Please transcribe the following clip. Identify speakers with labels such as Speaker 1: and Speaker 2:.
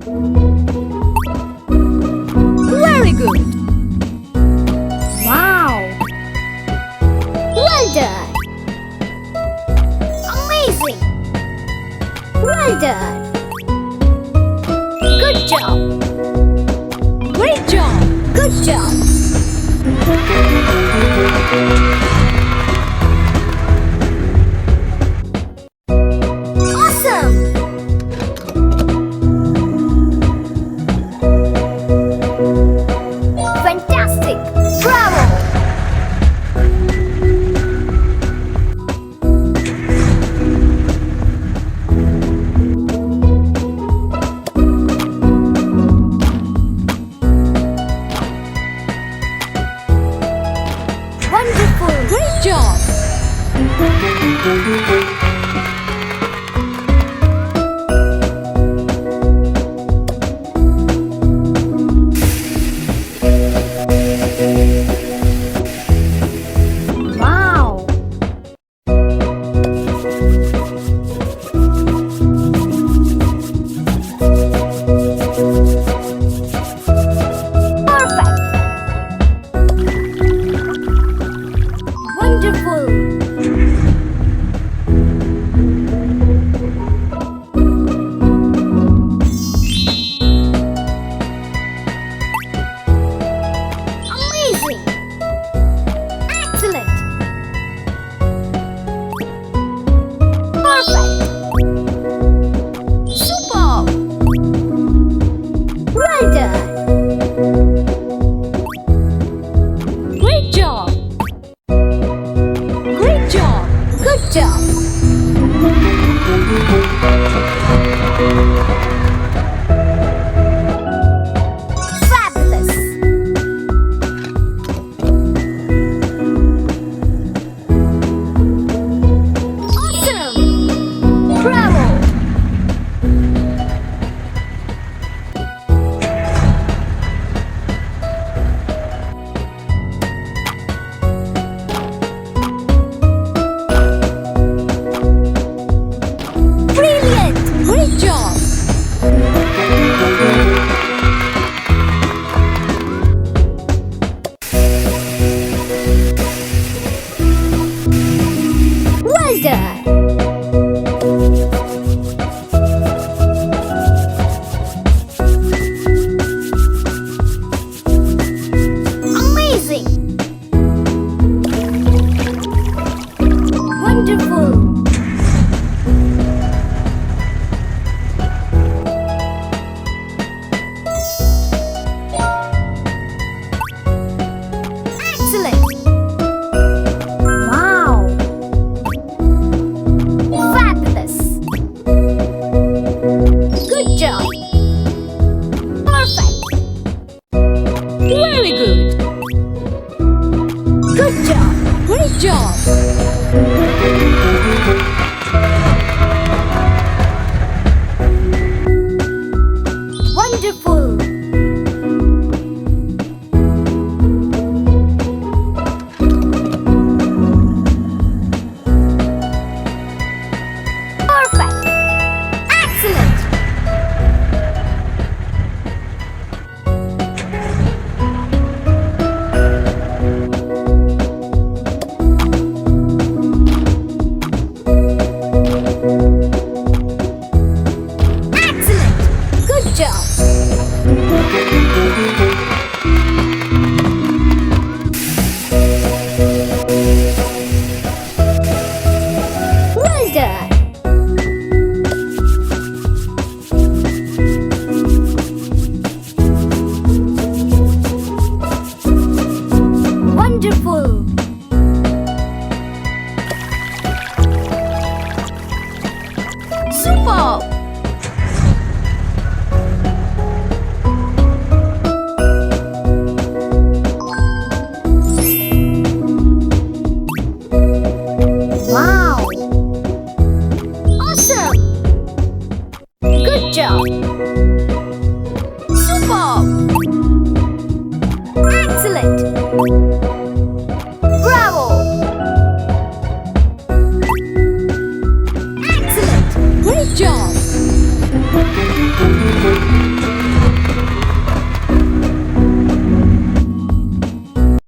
Speaker 1: Very good. Wow. Well done. Amazing. Well done. Good job. Great job. Good job. Awesome. Fantastic. Bravo. Wonderful. Great job. Wow. Perfect. Wonderful. Amazing. Excellent. Perfect. Superb. Well done. Great job. Great job. Good job. Fabulous. Awesome. Bravo. Brilliant. Great job. Well done. Amazing. Wonderful. Excellent. Wow. Fabulous. Good job. Perfect. Very good. Good job. Great job. Wonderful. Perfect. Excellent. Excellent. Good job. Well done. Wonderful. Superb. Wow. Awesome. Good job. Superb. Excellent.